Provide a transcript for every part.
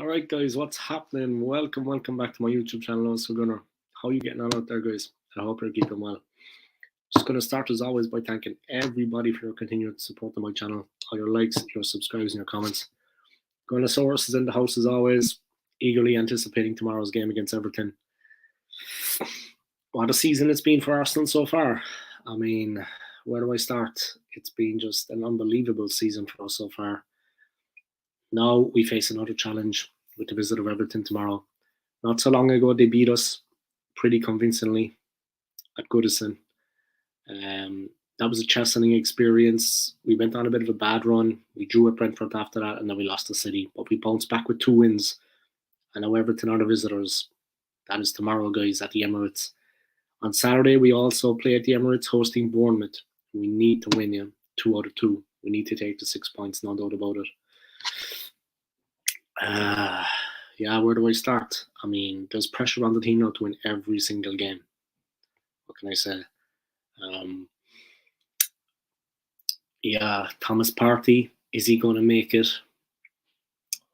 Alright guys, what's happening? Welcome back to my YouTube channel. So Gunnar, how you getting on out there, guys? I hope you're keeping well. Just gonna start as always by thanking everybody for your continued support of my channel, all your likes, your subscribes, and your comments. Gunnosaurus is in the house as always, eagerly anticipating tomorrow's game against Everton. What a season it's been for Arsenal so far. I mean, where do I start? It's been just an unbelievable season for us so far. Now we face another challenge with the visit of Everton tomorrow. Not so long ago, they beat us pretty convincingly at Goodison. That was a chastening experience. We went on a bit of a bad run. We drew at Brentford after that, and then we lost to City. But we bounced back with 2 wins. And now Everton are the visitors. That is tomorrow, guys, at the Emirates. On Saturday, we also play at the Emirates, hosting Bournemouth. We need to win, 2 out of 2. We need to take the 6 points, no doubt about it. Where do I start? I mean, there's pressure on the team now to win every single game. What can I say? Thomas Partey, is he going to make it?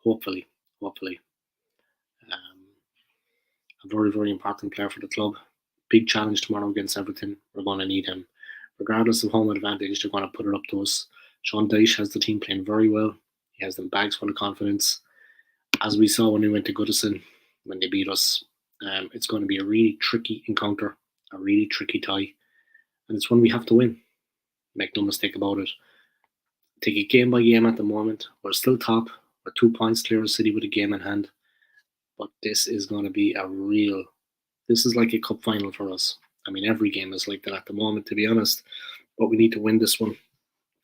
Hopefully. A very, very important player for the club. Big challenge tomorrow against Everton. We're going to need him. Regardless of home advantage, they're going to put it up to us. Sean Dyche has the team playing very well. He has them bags full of confidence. As we saw when we went to Goodison, when they beat us, it's going to be a really tricky encounter, a really tricky tie. And it's one we have to win. Make no mistake about it. Take it game by game at the moment. We're still top. We're 2 points clear of City with a game in hand. But this is going to be this is like a cup final for us. I mean, every game is like that at the moment, to be honest. But we need to win this one.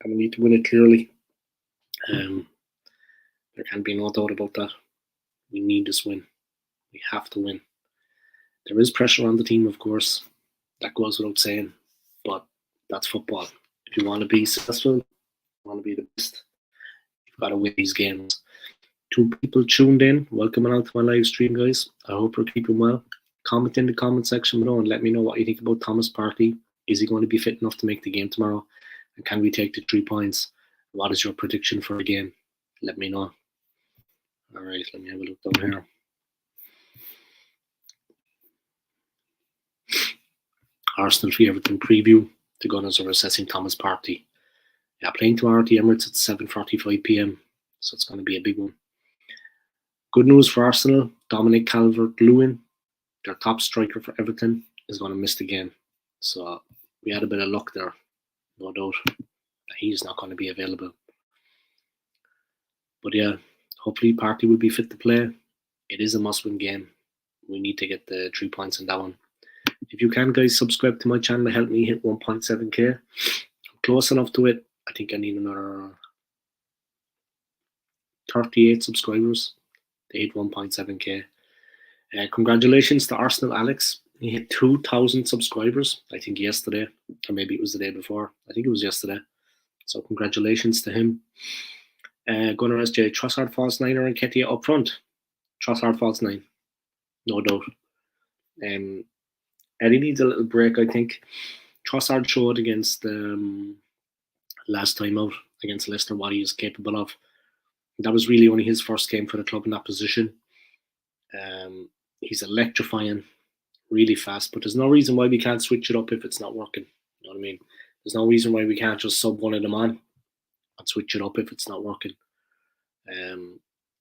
And we need to win it clearly. There can be no doubt about that. We need this win. We have to win. There is pressure on the team, of course. That goes without saying. But that's football. If you want to be successful, you want to be the best, you've got to win these games. 2 people tuned in. Welcome out to my live stream, guys. I hope you're keeping well. Comment in the comment section below and let me know what you think about Thomas Partey. Is he going to be fit enough to make the game tomorrow? And can we take the 3 points? What is your prediction for the game? Let me know. All right, let me have a look down here. Arsenal v Everton preview. The Gunners are assessing Thomas Partey. Playing tomorrow at the Emirates at 7:45 p.m. So it's going to be a big one. Good news for Arsenal. Dominic Calvert-Lewin, their top striker for Everton, is going to miss the game. So we had a bit of luck there. No doubt that he's not going to be available. But hopefully Partey will be fit to play. It is a must-win game. We need to get the 3 points in that one. If you can, guys, subscribe to my channel to help me hit 1.7k. I'm close enough to it. I think I need another 38 subscribers to hit 1.7k. Congratulations to Arsenal Alex. He hit 2,000 subscribers, I think yesterday, or maybe it was the day before. I think it was yesterday. So congratulations to him. Gunnar SJ, Trossard false 9er and Ketia up front. Trossard false 9. No doubt. Eddie needs a little break, I think. Trossard showed against last time out against Leicester what he is capable of. That was really only his first game for the club in that position. He's electrifying, really fast, but there's no reason why we can't switch it up if it's not working. You know what I mean? There's no reason why we can't just sub one of them on and switch it up if it's not working.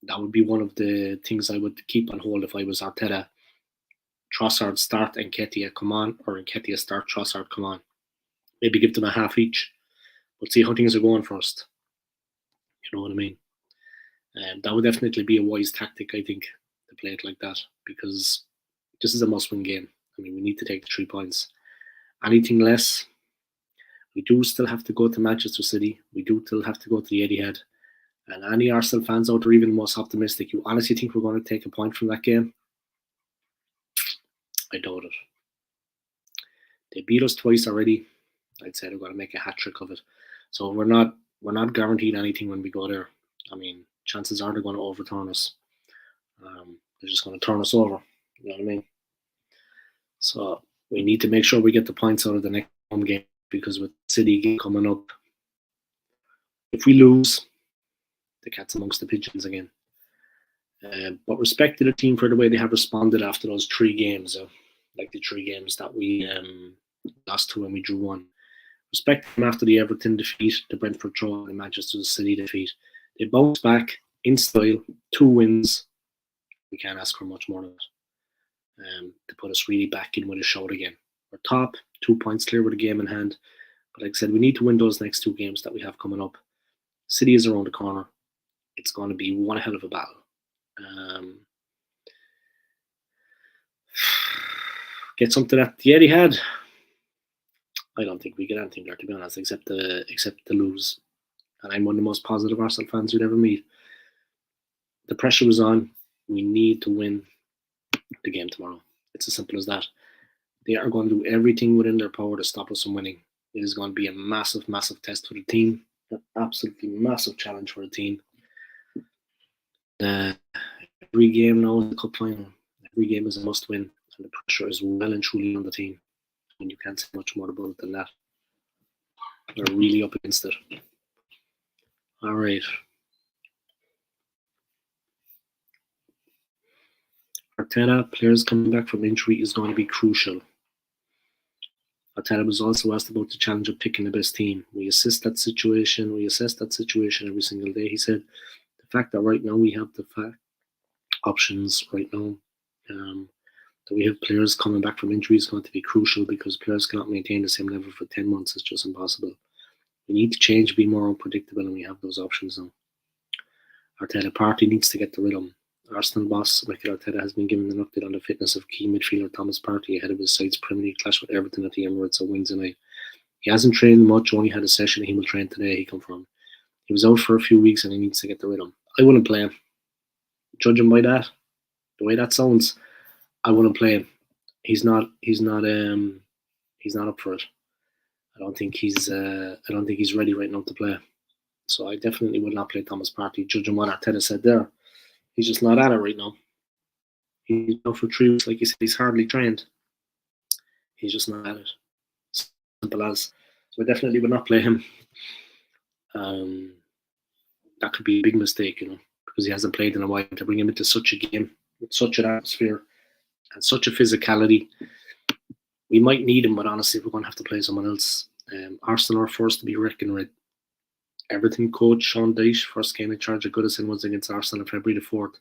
That would be one of the things I would keep on hold if I was Arteta. Trossard start and Nketiah come on, or Nketiah start, Trossard come on. Maybe give them a half each, but see how things are going first. You know what I mean? That would definitely be a wise tactic, I think, to play it like that, because this is a must-win game. I mean, we need to take the 3 points. Anything less, we do still have to go to Manchester City. We do still have to go to the Etihad. And any Arsenal fans out there, even the most optimistic, you honestly think we're going to take a point from that game? I doubt it. They beat us twice already. I'd say they're going to make a hat-trick of it. So we're not guaranteed anything when we go there. I mean, chances are they're going to overturn us. They're just going to turn us over. You know what I mean? So we need to make sure we get the points out of the next home game, because with City game coming up, if we lose, the cat's amongst the pigeons again. But respect to the team for the way they have responded after those 3 games, like the 3 games that we lost to and we drew one. Respect them after the Everton defeat, the Brentford draw, and the Manchester City defeat. They bounced back in style, 2 wins. We can't ask for much more than that. To put us really back in with a shout again. We're top, 2 points clear with a game in hand. But like I said, we need to win those next 2 games that we have coming up. City is around the corner. It's going to be one hell of a battle. Get something at the Etihad. I don't think we get anything there, to be honest, except to lose. And I'm one of the most positive Arsenal fans you'd ever meet. The pressure was on. We need to win the game tomorrow. It's as simple as that. They are going to do everything within their power to stop us from winning. It is going to be a massive, massive test for the team. An absolutely massive challenge for the team. Every game now is a cup final. Every game is a must win. And the pressure is well and truly on the team. And you can't say much more about it than that. They're really up against it. All right. Arteta, players coming back from injury is going to be crucial. Arteta was also asked about the challenge of picking the best team. We assess that situation every single day. He said the fact that right now we have the options right now, that we have players coming back from injury is going to be crucial because players cannot maintain the same level for 10 months. It's just impossible. We need to change, be more unpredictable, and we have those options now. Arteta, Partey needs to get the rhythm. Arsenal boss Mikel Arteta has been given an update on the fitness of key midfielder Thomas Partey ahead of his side's Premier League clash with Everton at the Emirates on Wednesday night. He hasn't trained much, only had a session. He will train today. He confirmed. He was out for a few weeks and he needs to get the rhythm. I wouldn't play him. Judging by that, the way that sounds, I wouldn't play him. He's not up for it. I don't think he's ready right now to play. So I definitely would not play Thomas Partey. Judging what Arteta said there, he's just not at it right now. He's out for 3 weeks, like you said. He's hardly trained. He's just not at it. Simple as. So I definitely would not play him. That could be a big mistake, because he hasn't played in a while. To bring him into such a game with such an atmosphere and such a physicality, we might need him, but honestly, we're going to have to play someone else. Arsenal are forced to be reckoned with. Everton coach Sean Dyche first came in charge of Goodison was against Arsenal on February the 4th.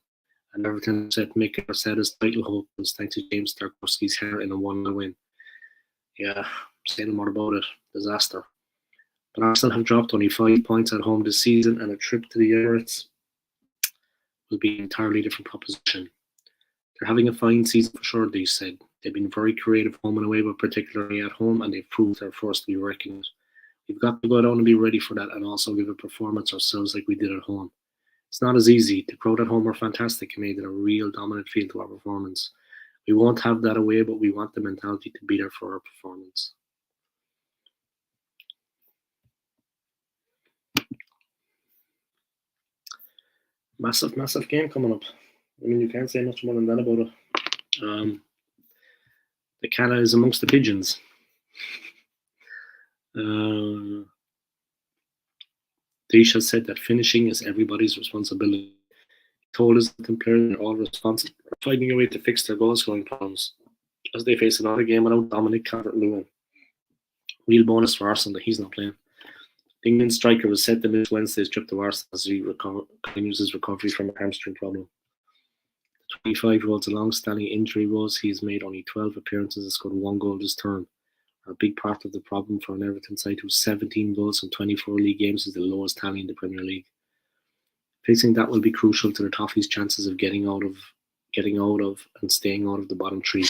And Everton set Mikel Arteta's title hope was thanks to James Tarkowski's hair in a 1-0 win. Yeah, say no more about it. Disaster. But Arsenal have dropped only 5 points at home this season, and a trip to the Emirates will be an entirely different proposition. They're having a fine season for sure, they said. They've been very creative home and away, but particularly at home, and they've proved they're forced to be reckoned with. We've got to go down and be ready for that and also give a performance ourselves like we did at home. It's not as easy. The crowd at home were fantastic and made it a real dominant feel to our performance. We won't have that away, but we want the mentality to be there for our performance. Massive, massive game coming up. I mean, you can't say much more than that about it. The Cana is amongst the pigeons. Deesh has said that finishing is everybody's responsibility. He told us that the players are all responsible for finding a way to fix their goal scoring problems as they face another game without Dominic Calvert-Lewin. Real bonus for Arsenal that he's not playing. The England striker was set to miss Wednesday's trip to Arsenal as he continues his recovery from a hamstring problem. The 25-year-old's long-standing injury woes. He's made only 12 appearances and scored 1 goal this term. A big part of the problem for an Everton side whose 17 goals from 24 league games is the lowest tally in the Premier League. Fixing that will be crucial to the Toffees' chances of getting out of and staying out of the bottom 3.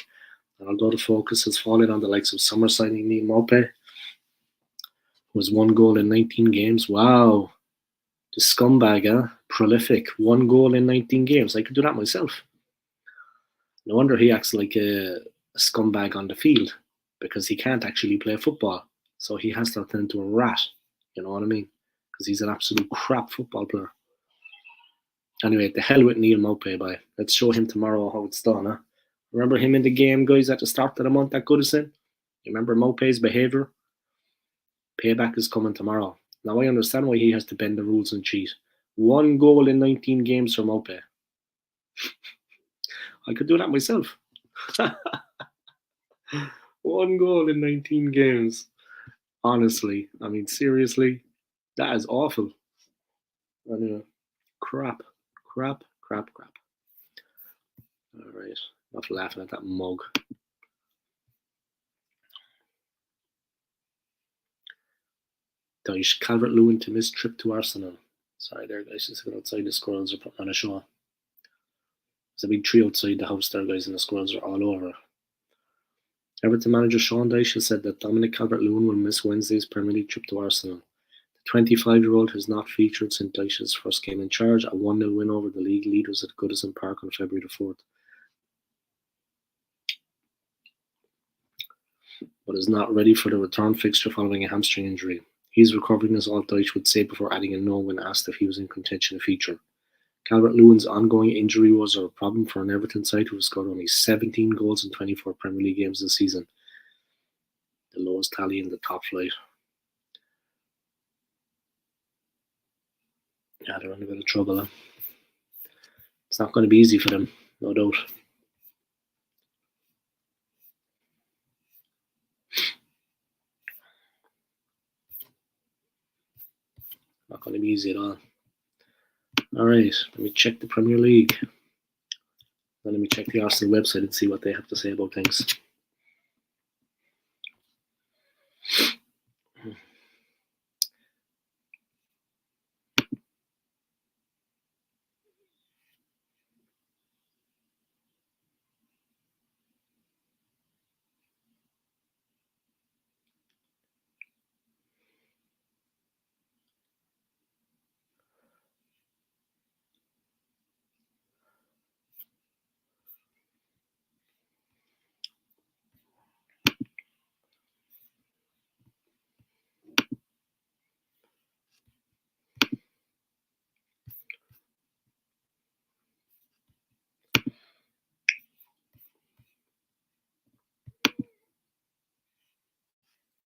And although the focus has fallen on the likes of summer signing Neil Maupay, who has 1 goal in 19 games. Wow. The scumbag, prolific. 1 goal in 19 games. I could do that myself. No wonder he acts like a scumbag on the field, because he can't actually play football. So he has to turn into a rat. You know what I mean? Because he's an absolute crap football player. Anyway, the hell with Neil Maupay, bye. Let's show him tomorrow how it's done, huh? Remember him in the game, guys, at the start of the month at Goodison? You remember Maupay's behaviour? Payback is coming tomorrow. Now I understand why he has to bend the rules and cheat. 1 goal in 19 games for Maupay. I could do that myself. 1 goal in 19 games. Honestly, I mean, seriously, that is awful. Anyway, crap, crap, crap, crap. All right, enough laughing at that mug. Dyche, Calvert-Lewin to miss trip to Arsenal. Sorry there, guys, just going outside. The squirrels are putting on a show. There's a big tree outside the house there, guys, and the squirrels are all over. Everton manager Sean Dyche has said that Dominic Calvert-Lewin will miss Wednesday's Premier League trip to Arsenal. The 25-year-old has not featured since Dyche's first game in charge, a 1-0 win over the league leaders at Goodison Park on February the 4th. But is not ready for the return fixture following a hamstring injury. He's recovering, as all Dyche would say, before adding a no when asked if he was in contention to feature. Calvert-Lewin's ongoing injury was a problem for an Everton side who have scored only 17 goals in 24 Premier League games this season, the lowest tally in the top flight. Yeah, they're in a bit of trouble. Huh? It's not going to be easy for them, no doubt. Not going to be easy at all. All right, let me check the Premier League. Then let me check the Arsenal website and see what they have to say about things.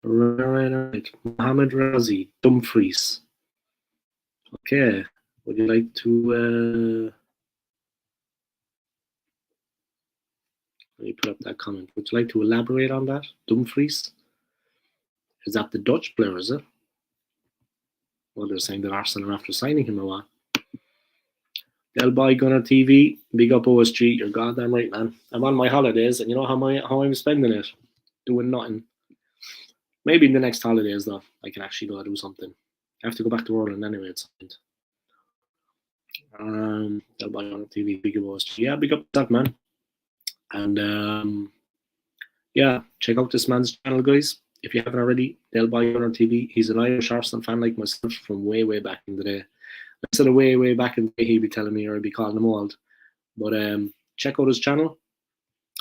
Right. Mohamed Razi, Dumfries. Okay, would you like to... let me put up that comment. Would you like to elaborate on that? Dumfries? Is that the Dutch player, is it? Well, they're saying that Arsenal are after signing him or what? Del Boy Gunner TV, big up OSG. You're goddamn right, man. I'm on my holidays, and you know how I'm spending it? Doing nothing. Maybe in the next holidays, though, I can actually go do something. I have to go back to Ireland anyway. It's Del Boy Gunner TV, big up OSG. Yeah, big up that, man. And yeah, check out this man's channel, guys. If you haven't already, Del Boy Gunner TV. He's an Irish Arsenal fan like myself from way, way back in the day. Instead of way, way back in the day, he'd be telling me, or I'd be calling him old. But check out his channel.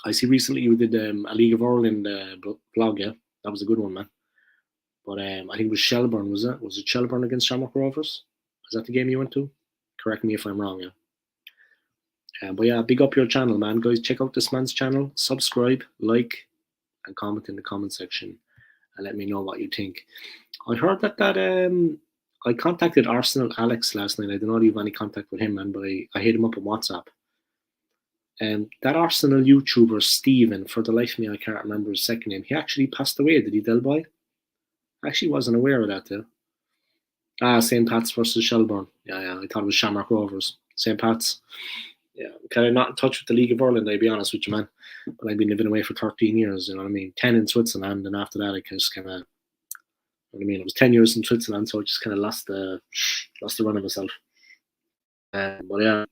I see recently you did a League of Ireland vlog, yeah? That was a good one, man. But I think it was Shelbourne, was it? Was it Shelbourne against Shamrock Rovers? Was that the game you went to? Correct me if I'm wrong, yeah. But yeah, big up your channel, man. Guys, check out this man's channel. Subscribe, like, and comment in the comment section. And let me know what you think. I heard that I contacted Arsenal Alex last night. I don't know if you have any contact with him, man, but I hit him up on WhatsApp. That Arsenal YouTuber, Steven, for the life of me, I can't remember his second name. He actually passed away, did he, Del Boy? I actually wasn't aware of that, yeah. St. Pat's versus Shelbourne. Yeah, I thought it was Shamrock Rovers. St. Pat's. Yeah, I'm kind of not in touch with the League of Ireland, I'll be honest with you, man. But I've been living away for 13 years, you know what I mean? 10 in Switzerland, and after that, I just kind of, you know what I mean? It was 10 years in Switzerland, so I just kind of lost the run of myself. But yeah,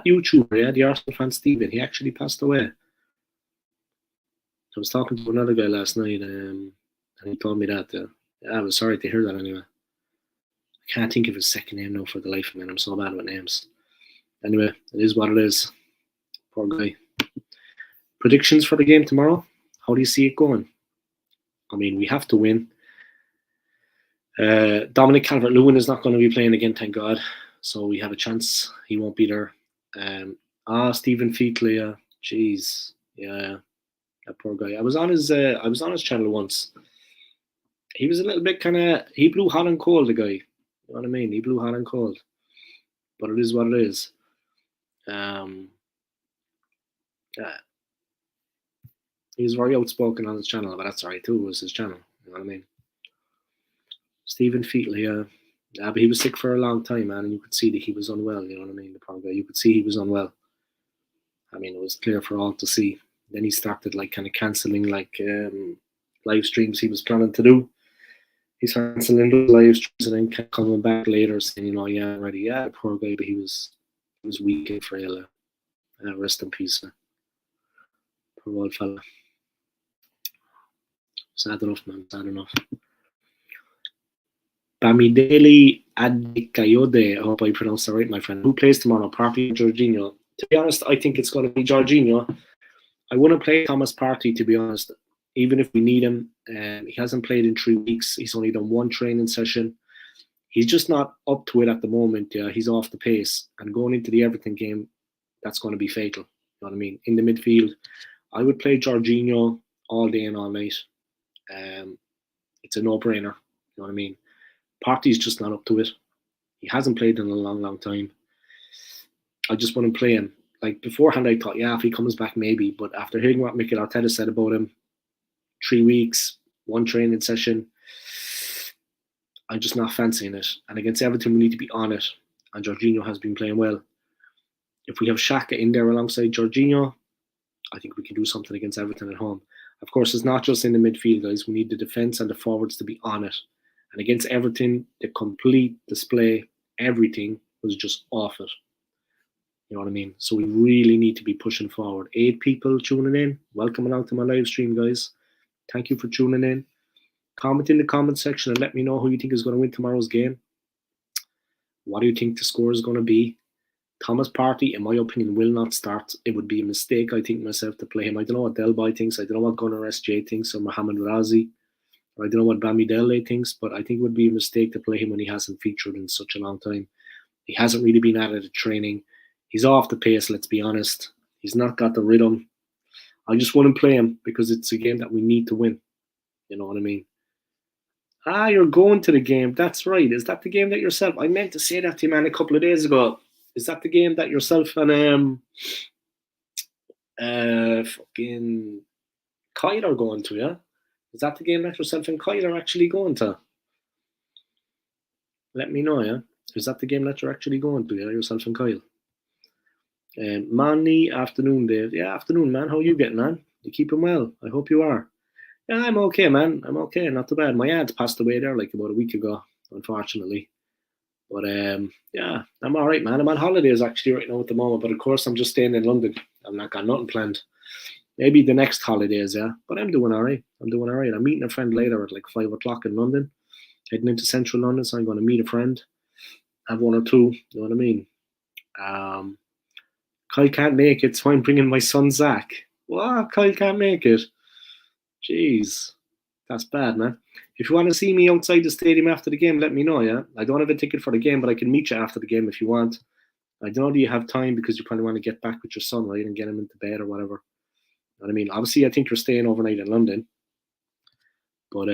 YouTuber, yeah, the Arsenal fan Steven, he actually passed away. I was talking to another guy last night, and he told me that. Yeah, I was sorry to hear that anyway. I can't think of his second name now for the life of me. I'm so bad with names. Anyway, it is what it is. Poor guy. Predictions for the game tomorrow? How do you see it going? I mean, we have to win. Dominic Calvert-Lewin is not going to be playing again, thank God. So we have a chance. He won't be there. Stephen Featley, jeez, yeah, that poor guy. I was on his channel once. He was a little bit he blew hot and cold, the guy. You know what I mean? He blew hot and cold. But it is what it is. Yeah, he was very outspoken on his channel, but that's alright too. It was his channel. You know what I mean? Stephen Featley, yeah, but he was sick for a long time, man, and you could see that he was unwell. You know what I mean? The poor guy. You could see he was unwell. I mean, it was clear for all to see. Then he started like kind of cancelling like live streams he was planning to do. He's cancelling those live streams and then coming back later saying, yeah, I'm ready. Yeah, the poor guy, but he was weak and frail. Rest in peace, man. Poor old fella. Sad enough, man. Sad enough. Bamidele Adekayode, I hope I pronounced that right, my friend. Who plays tomorrow, Partey or Jorginho? To be honest, I think it's going to be Jorginho. I wouldn't play Thomas Partey, to be honest, even if we need him. He hasn't played in 3 weeks. He's only done one training session. He's just not up to it at the moment. He's off the pace. And going into the Everton game, that's going to be fatal. You know what I mean? In the midfield, I would play Jorginho all day and all night. It's a no-brainer. You know what I mean? Partey's just not up to it. He hasn't played in a long, long time. I just wouldn't play him. Like beforehand, I thought, yeah, if he comes back, maybe. But after hearing what Mikel Arteta said about him, 3 weeks, one training session, I'm just not fancying it. And against Everton, we need to be on it. And Jorginho has been playing well. If we have Xhaka in there alongside Jorginho, I think we can do something against Everton at home. Of course, it's not just in the midfield, guys. We need the defence and the forwards to be on it. And against Everton, the complete display, everything was just off it. You know what I mean? So we really need to be pushing forward. 8 people tuning in. Welcome along to my live stream, guys. Thank you for tuning in. Comment in the comment section and let me know who you think is going to win tomorrow's game. What do you think the score is going to be? Thomas Partey, in my opinion, will not start. It would be a mistake, I think, myself to play him. I don't know what Delboy thinks. I don't know what Gunnar SJ thinks or Mohamed Razi. I don't know what Bamidele thinks, but I think it would be a mistake to play him when he hasn't featured in such a long time. He hasn't really been at it at training. He's off the pace, let's be honest. He's not got the rhythm. I just wouldn't play him because it's a game that we need to win. You know what I mean? You're going to the game. That's right. Is that the game that yourself? I meant to say that to you, man, a couple of days ago. Is that the game that yourself and fucking Kyle are going to, yeah? Is that the game that yourself and Kyle are actually going to? Let me know, yeah? Is that the game that you're actually going to, yeah? Yourself and Kyle? Manny, afternoon, Dave. Yeah, afternoon, man. How are you getting on? You keeping well? I hope you are. Yeah, I'm okay, man. I'm okay. Not too bad. My aunt passed away there like about a week ago, unfortunately. But yeah, I'm all right, man. I'm on holidays actually right now at the moment, but of course I'm just staying in London. I'm not got nothing planned. Maybe the next holidays, yeah. But I'm doing all right. I'm meeting a friend later at like 5 o'clock in London, heading into central London. So I'm going to meet a friend, have one or two. You know what I mean? Kyle can't make it, so I'm bringing my son Zach. What? Kyle can't make it? Jeez, that's bad, man. If you want to see me outside the stadium after the game, let me know, yeah? I don't have a ticket for the game, but I can meet you after the game if you want. I don't know, do you have time because you probably want to get back with your son, right, and get him into bed or whatever. You know what I mean? Obviously, I think you're staying overnight in London. But,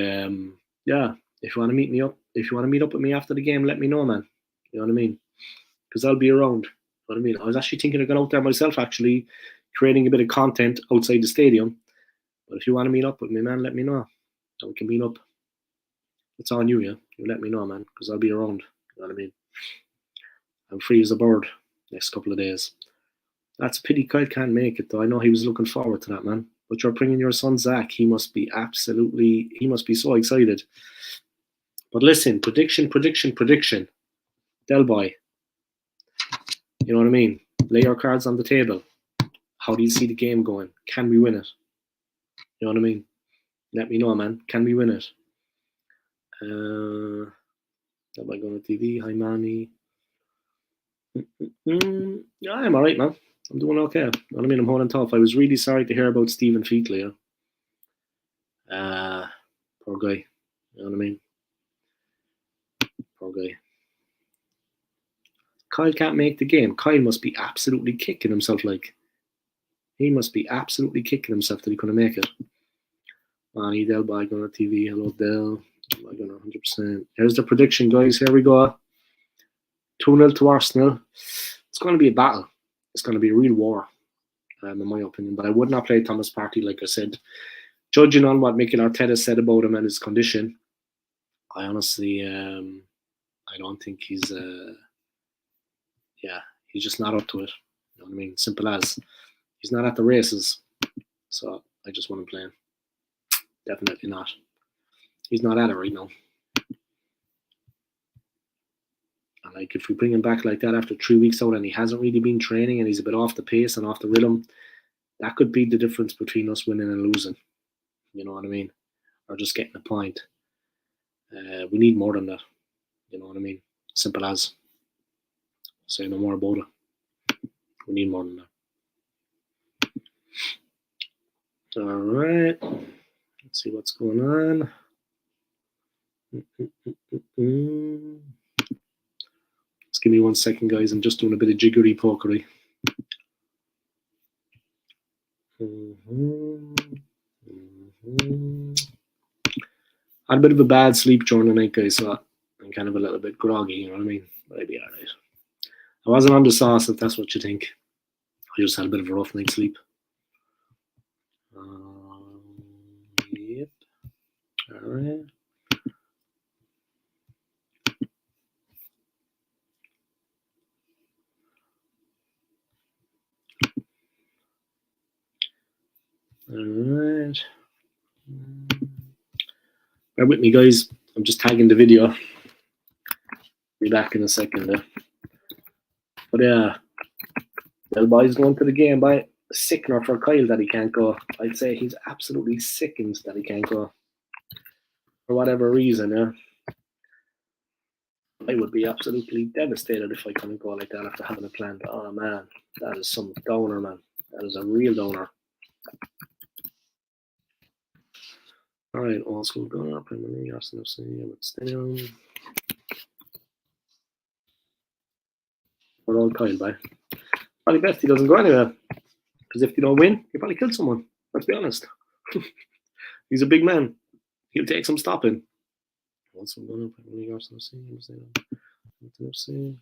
yeah, if you want to meet up with me after the game, let me know, man. You know what I mean? Because I'll be around. You know what I mean? I was actually thinking of going out there myself, actually, creating a bit of content outside the stadium. But if you want to meet up with me, man, let me know. And we can meet up. It's on you, yeah? You let me know, man, because I'll be around. You know what I mean? I'm free as a bird next couple of days. That's a pity Kyle can't make it, though. I know he was looking forward to that, man. But you're bringing your son, Zach. He must be so excited. But listen, prediction. Del Boy. You know what I mean? Lay your cards on the table. How do you see the game going? Can we win it? You know what I mean? Let me know, man. Can we win it? Am I going to TV? Hi, Manny. Yeah, I'm all right, man. I'm doing okay. You know what I mean? I'm holding tough. I was really sorry to hear about Stephen Featley. Poor guy. You know what I mean? Poor guy. Kyle can't make the game. Kyle must be absolutely kicking himself. He must be absolutely kicking himself that he couldn't make it. Manny, Del Bag on TV. Hello, Del. Am I going 100%? Here's the prediction, guys. Here we go. 2-0 to Arsenal. It's going to be a battle. it's going to be a real war, in my opinion. But I would not play Thomas Partey, like I said. Judging on what Mikel Arteta said about him and his condition, I honestly, I don't think he's, he's just not up to it. You know what I mean? Simple as. He's not at the races, so I just wouldn't play him. Definitely not. He's not at it right now. And like, if we bring him back like that after 3 weeks out and he hasn't really been training and he's a bit off the pace and off the rhythm, that could be the difference between us winning and losing. You know what I mean? Or just getting a point. We need more than that. You know what I mean? Simple as. Say no more about it. We need more than that. All right. Let's see what's going on. Just give me 1 second, guys. I'm just doing a bit of jiggery pokery. I had a bit of a bad sleep during the night, guys, so I'm kind of a little bit groggy, you know what I mean? But I'd be alright. I wasn't on the sauce, if that's what you think. I just had a bit of a rough night's sleep. Yep. Alright. Alright. Bear with me, guys. I'm just tagging the video. Be back in a second there. But yeah, little boy's going to the game, by sickener for Kyle that he can't go. I'd say he's absolutely sickened that he can't go. For whatever reason, yeah. I would be absolutely devastated if I couldn't go like that after having a plan. Oh man, that is some downer, man. That is a real downer. Alright, Old School Gunner, Premier League, Arsenal FC, Everton Stadium. We're all Kyle, by. Probably best he doesn't go anywhere. Because if you don't win, you probably kill someone. Let's be honest. He's a big man. He'll take some stopping. Also, Gunner, Premier League, Arsenal FC, Everton Stadium.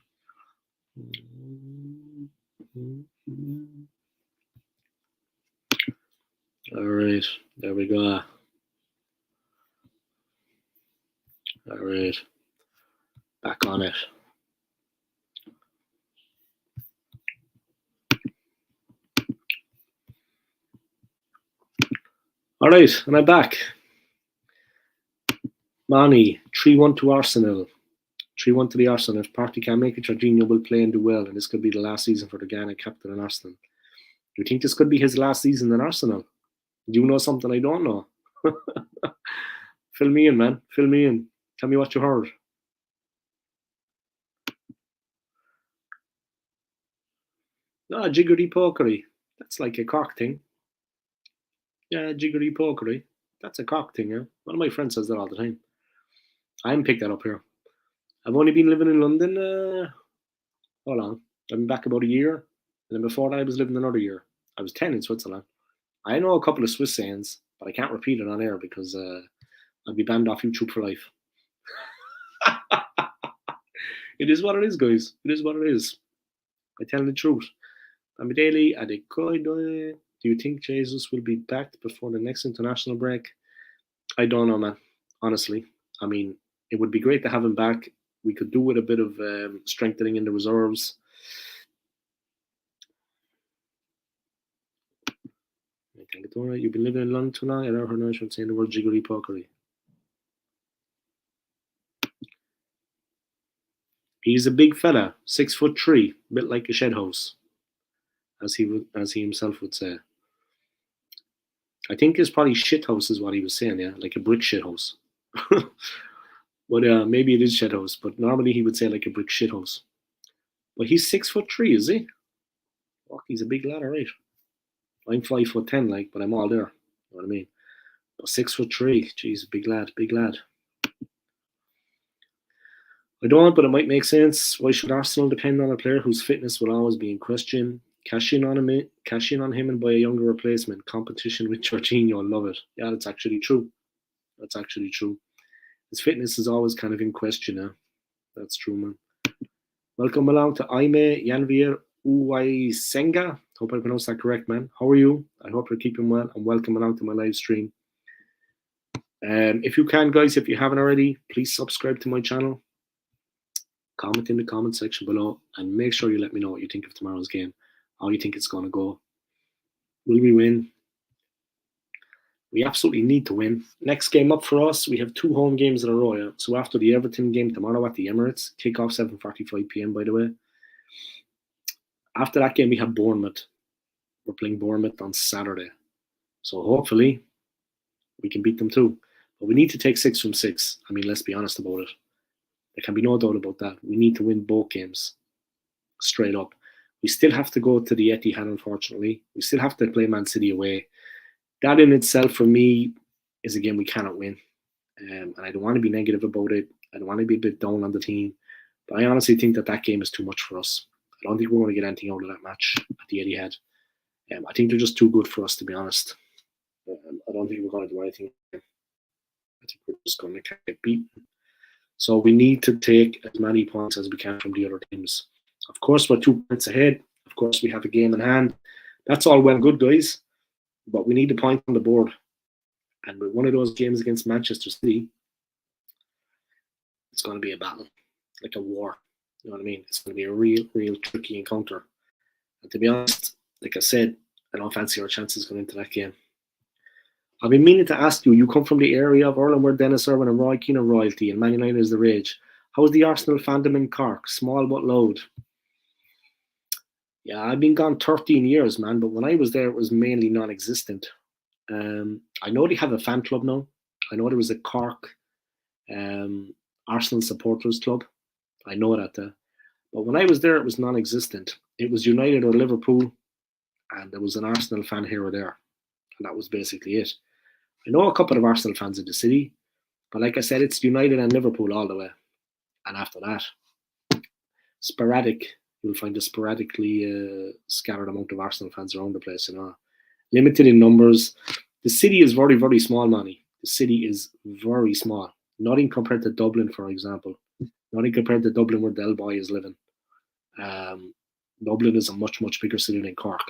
Alright, there we go. Alright, back on it. Alright, and I'm back. Mani, 3-1 to Arsenal. 3-1 to the Arsenal. If Partey can make it, Jorginho will play and do well, and this could be the last season for the Ghana captain in Arsenal. Do you think this could be his last season in Arsenal? Do you know something I don't know? Fill me in, man. Fill me in. Tell me what you heard. No, jiggery pokery. That's like a cock thing. Yeah, jiggery pokery. That's a cock thing, yeah. One of my friends says that all the time. I haven't picked that up here. I've only been living in London, how long? I've been back about a year. And then before that, I was living another year. I was 10 in Switzerland. I know a couple of Swiss sayings, but I can't repeat it on air because I'll be banned off YouTube for life. It is what it is, guys. It is what it is. I tell the truth. Amideli Adekoidoe. Do you think Jesus will be back before the next international break? I don't know, man. Honestly. I mean, it would be great to have him back. We could do with a bit of strengthening in the reserves. You've been living in London too long. I never heard anyone saying the word jiggery pokery. He's a big fella, 6'3", a bit like a shed house, as he himself would say. I think it's probably shit house is what he was saying, yeah, like a brick shit house. But maybe it is shed house. But normally he would say like a brick shit house. But he's 6'3", is he? Fuck, he's a big lad, alright. I'm 5'10", like, but I'm all there. You know what I mean? But 6'3", jeez, big lad, big lad. I don't, but it might make sense. Why should Arsenal depend on a player whose fitness will always be in question? Cash in on him and buy a younger replacement. Competition with Jorginho, I love it. Yeah, that's actually true. That's actually true. His fitness is always kind of in question now. That's true, man. Welcome along to Aime Janvier Uwaisenga. Hope I pronounced that correct, man. How are you? I hope you're keeping well and welcome along to my live stream. If you can, guys, if you haven't already, please subscribe to my channel. Comment in the comment section below and make sure you let me know what you think of tomorrow's game. How you think it's going to go. Will we win? We absolutely need to win. Next game up for us, we have 2 home games in a row. Yeah? So after the Everton game tomorrow at the Emirates, kick-off 7:45 p.m. by the way. After that game, we have Bournemouth. We're playing Bournemouth on Saturday. So hopefully we can beat them too. But we need to take 6 from 6. I mean, let's be honest about it. There can be no doubt about that. We need to win both games. Straight up. We still have to go to the Etihad, unfortunately. We still have to play Man City away. That in itself, for me, is a game we cannot win. And I don't want to be negative about it. I don't want to be a bit down on the team. But I honestly think that game is too much for us. I don't think we're going to get anything out of that match at the Etihad. I think they're just too good for us, to be honest. I don't think we're going to do anything. I think we're just going to get beaten. So we need to take as many points as we can from the other teams. Of course, we're 2 points ahead. Of course, we have a game in hand. That's all well and good, guys. But we need a point on the board. And with one of those games against Manchester City, it's going to be a battle, like a war. You know what I mean? It's going to be a real tricky encounter. And to be honest, like I said, I don't fancy our chances going into that game. I've been meaning to ask you, you come from the area of Ireland where Dennis Irwin and Roy Keane are royalty and Man United is the rage. How's the Arsenal fandom in Cork? Small but loud. Yeah, I've been gone 13 years, man, but when I was there, it was mainly non-existent. I know they have a fan club now. I know there was a Cork Arsenal supporters club. I know that. But when I was there, it was non-existent. It was United or Liverpool, and there was an Arsenal fan here or there. And that was basically it. I know a couple of Arsenal fans in the city, but like I said, it's United and Liverpool all the way. And after that, sporadic. You'll find a sporadically scattered amount of Arsenal fans around the place. You know, limited in numbers. The city is very, very small, Manny. The city is very small. Nothing compared to Dublin, for example. Nothing compared to Dublin where Del Boy is living. Dublin is a much, much bigger city than Cork.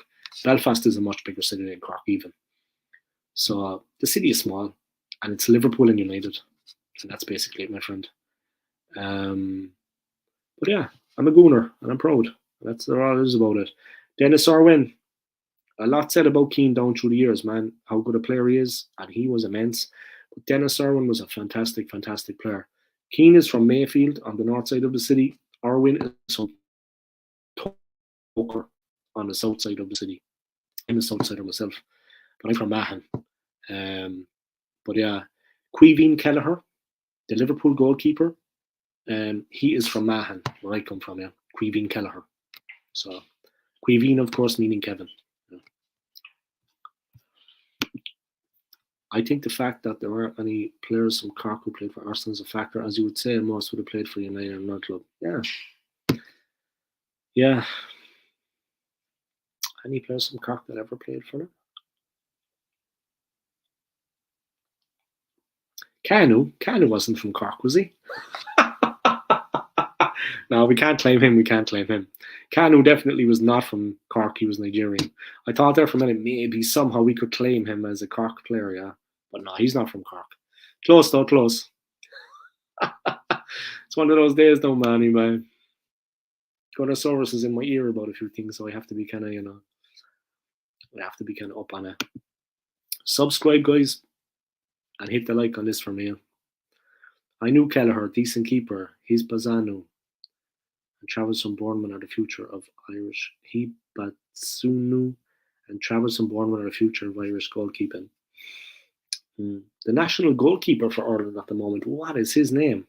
Belfast is a much bigger city than Cork even. So the city is small, and it's Liverpool and United. And that's basically it, my friend. But yeah, I'm a gooner, and I'm proud. That's all it is about it. Dennis Irwin, a lot said about Keane down through the years, man, how good a player he is, and he was immense. But Dennis Irwin was a fantastic, fantastic player. Keane is from Mayfield on the north side of the city. Irwin is from Toker on the south side of the city. I'm a south sider myself, but I'm from Mahon. But yeah, Caoimhín Kelleher, the Liverpool goalkeeper, he is from Mahon, where I come from, yeah. Caoimhín Kelleher. So, Caoimhín, of course, meaning Kevin. Yeah. I think the fact that there aren't any players from Cork who played for Arsenal is a factor, as you would say, most would have played for United and another club. Yeah. Yeah. Any players from Cork that ever played for them? Canu wasn't from Cork, was he? No, we can't claim him. Canu definitely was not from Cork. He was Nigerian. I thought there for a minute maybe somehow we could claim him as a Cork player, yeah. But no, he's not from Cork. Close though, close. It's one of those days though, man. Gunnosaurus is in my ear about a few things, so I have to be kind of, up on it. Subscribe, guys, and hit the like on this for me. I knew Kelleher, decent keeper. He's Bazanu. And Travis from Bournemouth are the future of Irish. He Batsunu and Travis from Bournemouth are the future of Irish goalkeeping. The national goalkeeper for Ireland at the moment. What is his name?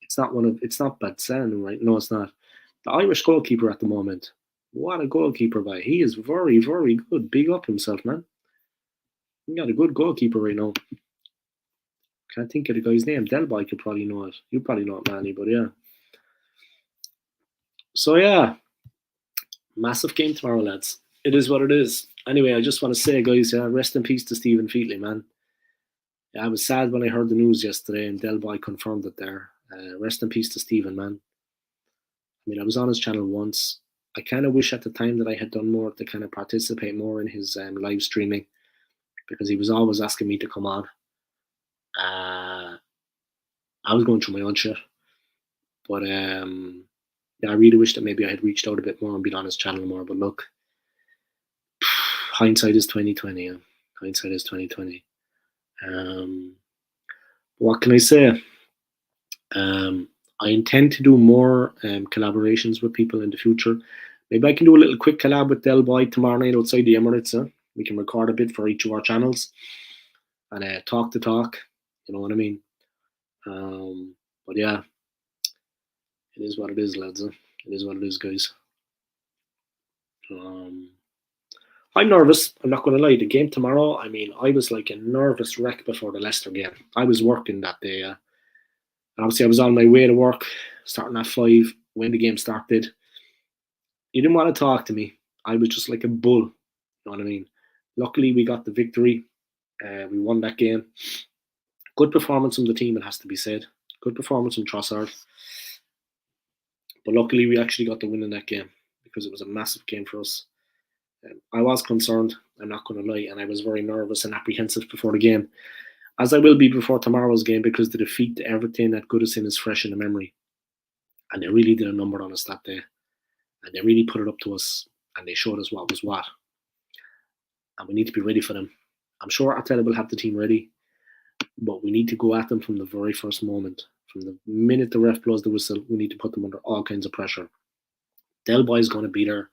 It's not Batsanu, right? No, it's not. The Irish goalkeeper at the moment. What a goalkeeper by. He is very, very good. Big up himself, man. We got a good goalkeeper right now. Can't think of the guy's name. Delboy could probably know it. You probably know it, Manny, but yeah. So yeah. Massive game tomorrow, lads. It is what it is. Anyway, I just want to say, guys, rest in peace to Stephen Featley, man. Yeah, I was sad when I heard the news yesterday and Delboy confirmed it there. Rest in peace to Stephen, man. I mean, I was on his channel once. I kind of wish at the time that I had done more to kind of participate more in his live streaming, because he was always asking me to come on. I was going through my own shit, but yeah, I really wish that maybe I had reached out a bit more and been on his channel more. But look, hindsight is 2020. Yeah. Hindsight is 2020. What can I say? I intend to do more collaborations with people in the future. Maybe I can do a little quick collab with Del Boy tomorrow night outside the Emirates. We can record a bit for each of our channels and talk the talk. You know what I mean? But yeah, it is what it is, lads. It is what it is, guys. I'm nervous. I'm not going to lie. The game tomorrow, I mean, I was like a nervous wreck before the Leicester game. I was working that day. Obviously, I was on my way to work, starting at 5 when the game started. He didn't want to talk to me. I was just like a bull. You know what I mean? Luckily, we got the victory. We won that game. Good performance from the team, it has to be said. Good performance from Trossard. But luckily, we actually got the win in that game because it was a massive game for us. I was concerned, I'm not going to lie, and I was very nervous and apprehensive before the game, as I will be before tomorrow's game, because the defeat to Everton at Goodison is fresh in the memory. And they really did a number on us that day. And they really put it up to us, and they showed us what was what. And we need to be ready for them. I'm sure Arteta will have the team ready, but we need to go at them from the very first moment. From the minute the ref blows the whistle, we need to put them under all kinds of pressure. Del Boy is going to be there.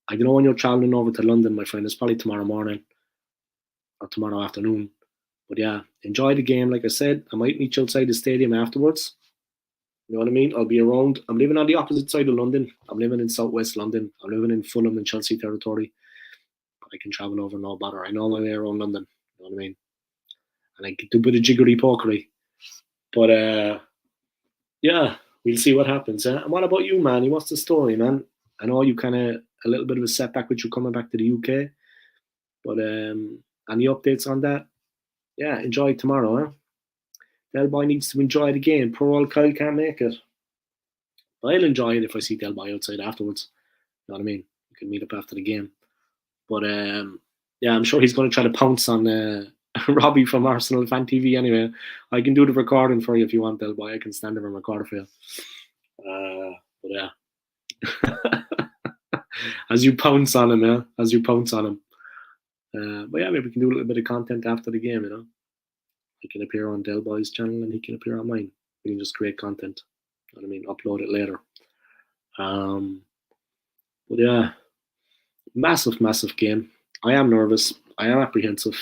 I don't know when you're travelling over to London, my friend. It's probably tomorrow morning or tomorrow afternoon. But yeah, enjoy the game. Like I said, I might meet you outside the stadium afterwards. You know what I mean? I'll be around. I'm living on the opposite side of London. I'm living in southwest London. I'm living in Fulham and Chelsea territory. But I can travel over no bother. I know my way around London. You know what I mean? And I can do a bit of jiggery pokery. But yeah, we'll see what happens. And what about you, man? What's the story, man? I know you kind of a little bit of a setback with you coming back to the UK. But any updates on that? Yeah, enjoy tomorrow, huh? Del Boy needs to enjoy the game. Poor old Kyle can't make it. I'll enjoy it if I see Del Boy outside afterwards. You know what I mean? We can meet up after the game. But yeah, I'm sure he's going to try to pounce on Robbie from Arsenal Fan TV anyway. I can do the recording for you if you want, Del Boy. I can stand there and record for you. But yeah. As you pounce on him, yeah. As you pounce on him. But yeah, maybe we can do a little bit of content after the game, you know. He can appear on Del Boy's channel and he can appear on mine. We can just create content. You know what I mean? Upload it later. But yeah, massive game. I am nervous. I am apprehensive.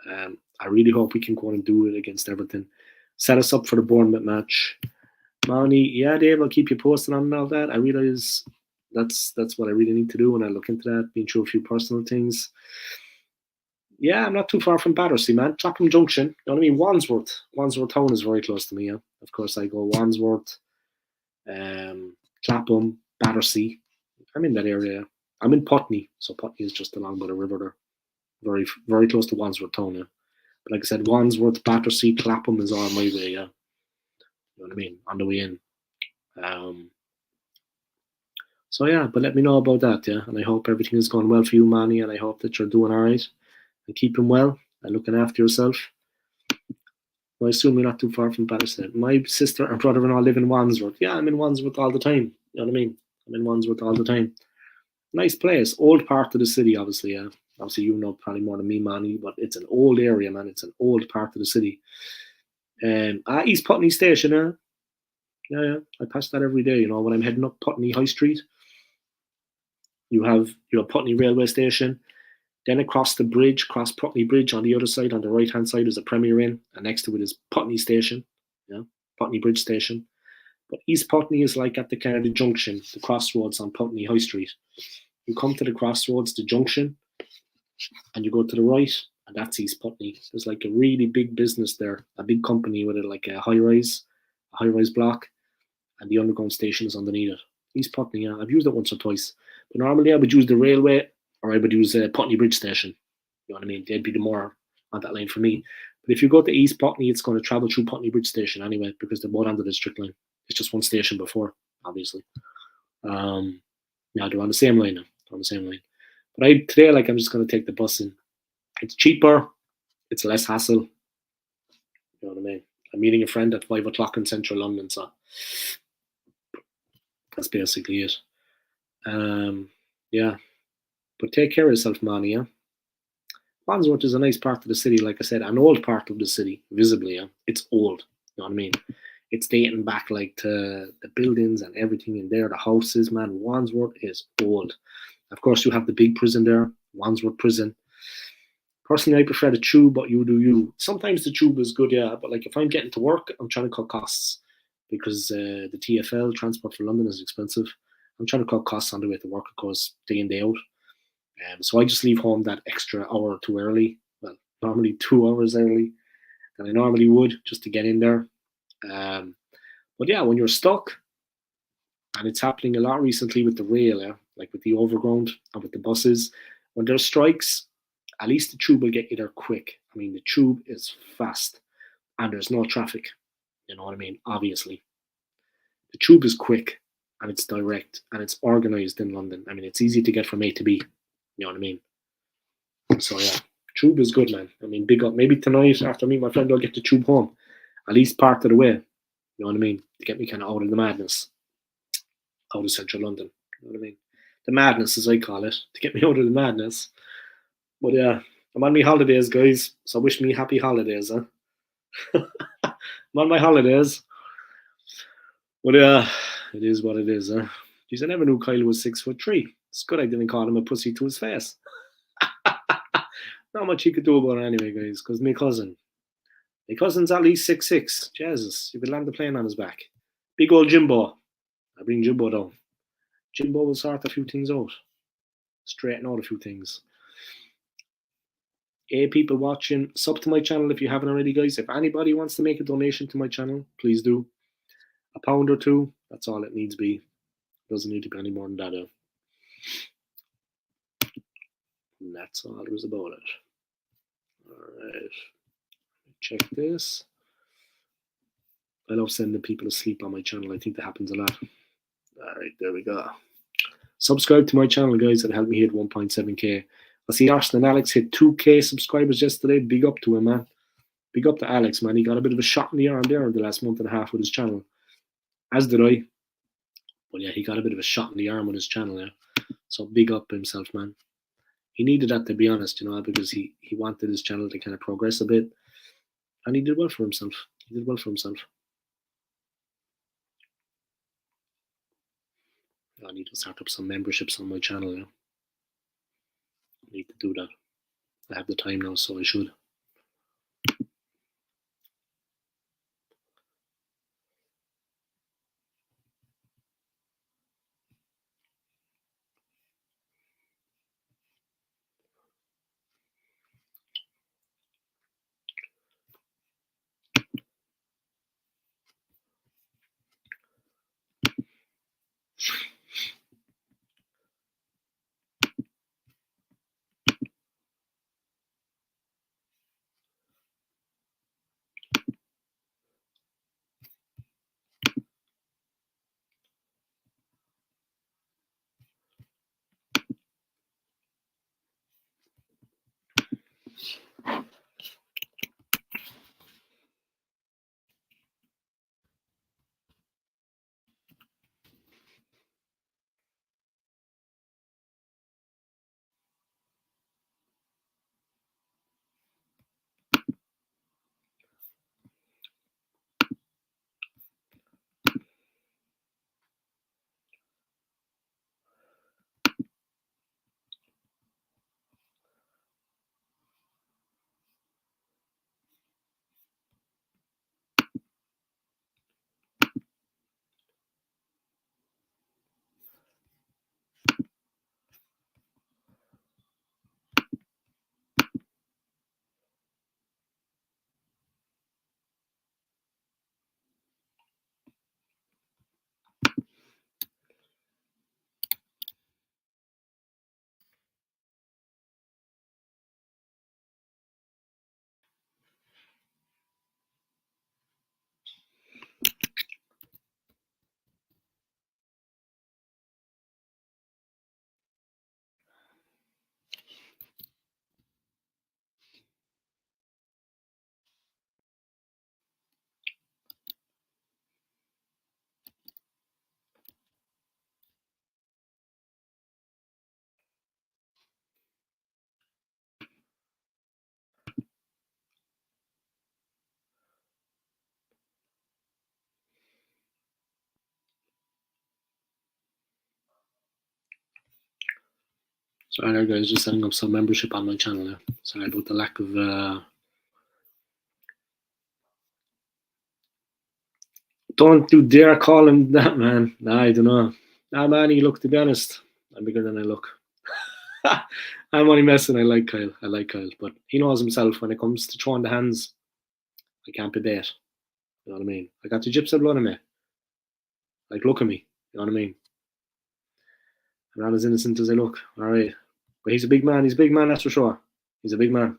I really hope we can go and do it against Everton. Set us up for the Bournemouth match. Money, yeah, Dave, I'll keep you posted on all that. I realise that's what I really need to do when I look into that, been through a few personal things. Yeah, I'm not too far from Battersea, man. Clapham Junction, you know what I mean? Wandsworth Town is very close to me, yeah. Of course, I go Wandsworth, Clapham, Battersea. I'm in that area. I'm in Putney, so Putney is just along by the river there. Very, very close to Wandsworth Town, yeah. But like I said, Wandsworth, Battersea, Clapham is all my way, yeah. You know what I mean? On the way in. So yeah, but let me know about that, yeah. And I hope everything is going well for you, Manny, and I hope that you're doing all right and keeping well and looking after yourself. I assume you're not too far from Battersea. My sister and brother-in-law live in Wandsworth. Yeah, I'm in Wandsworth all the time. You know what I mean? I'm in Wandsworth all the time. Nice place. Old part of the city, obviously, yeah. Obviously, you know probably more than me, Manny, but it's an old area, man. It's an old part of the city. East Putney Station, yeah. Yeah. I pass that every day, you know, when I'm heading up Putney High Street. You have Putney Railway Station. Then across the bridge, across Putney Bridge on the other side, on the right-hand side is a Premier Inn, and next to it is Putney Station, yeah, Putney Bridge Station. But East Putney is like at the kind of the junction, the crossroads on Putney High Street. You come to the crossroads, the junction, and you go to the right, and that's East Putney. There's like a really big business there, a big company with it, like a high-rise block, and the underground station is underneath it. East Putney, yeah, I've used it once or twice. But normally I would use the railway, or I would use Putney Bridge Station. You know what I mean? They'd be the more on that line for me. But if you go to East Putney, it's going to travel through Putney Bridge Station anyway, because they're both on the district line. It's just one station before, obviously. Yeah, they're on the same line now. They're on the same line. But I today, like, I'm just gonna take the bus in. It's cheaper. It's less hassle. You know what I mean? I'm meeting a friend at 5 o'clock in central London, so that's basically it. Um, yeah. But take care of yourself, man. Yeah. Wandsworth is a nice part of the city, like I said, an old part of the city, visibly. Yeah, it's old. You know what I mean? It's dating back like to the buildings and everything in there, the houses. Man, Wandsworth is old. Of course, you have the big prison there, Wandsworth Prison. Personally, I prefer the tube, but you do you. Sometimes the tube is good, yeah. But like if I'm getting to work, I'm trying to cut costs because the TFL transport for London is expensive. I'm trying to cut costs on the way to work, of course, day in day out. So I just leave home that extra hour too early. Well, normally 2 hours early than I normally would just to get in there. Um, but yeah, when you're stuck, and it's happening a lot recently with the rail, yeah, like with the overground and with the buses, when there's strikes, at least the tube will get you there quick. I mean, the tube is fast and there's no traffic. You know what I mean? Obviously, the tube is quick and it's direct and it's organized in London. I mean, it's easy to get from A to B. You know what I mean? So yeah, tube is good, man. I mean, big up. Maybe tonight after me, my friend, I'll get the tube home, at least part of the way. You know what I mean? To get me kind of out of the madness, out of central London. You know what I mean? The madness, as I call it, to get me out of the madness. But yeah, I'm on my holidays, guys. So wish me happy holidays, huh? I'm on my holidays. But yeah, it is what it is, huh? Jeez, I never knew Kyle was 6'3". It's good I didn't call him a pussy to his face. Not much he could do about it anyway, guys, because my cousin's at least 6'6". Jesus, you could land the plane on his back. Big old Jimbo. I bring Jimbo down. Jimbo will sort a few things out. Straighten out a few things. Hey, people watching, sub to my channel if you haven't already, guys. If anybody wants to make a donation to my channel, please do. £1 or £2, that's all it needs to be. Doesn't need to be any more than that. And that's all there is about it. Alright. Check this. I love sending people asleep on my channel. I think that happens a lot. Alright, there we go. Subscribe to my channel, guys. It'll help me hit 1.7k. I see Arsenal and Alex hit 2k subscribers yesterday. Big up to him, man. Big up to Alex, man. He got a bit of a shot in the arm there the last month and a half with his channel. As did I. But yeah, he got a bit of a shot in the arm with his channel, yeah. So big up himself, man. He needed that, to be honest, you know, because he wanted his channel to kind of progress a bit. And he did well for himself. He did well for himself. I need to start up some memberships on my channel, yeah. I need to do that. I have the time now, so I should. Sorry there guys, just setting up some membership on my channel now. Sorry about the lack of don't you dare call him that, man. Nah, I don't know. Nah man, you look, to be honest, I'm bigger than I look. I'm only messing. I like Kyle. But he knows himself when it comes to throwing the hands. I can't be bait. You know what I mean? I got the gypsy blood in me. Like, look at me. You know what I mean? I'm not as innocent as I look. All right. But he's a big man. He's a big man, that's for sure. He's a big man.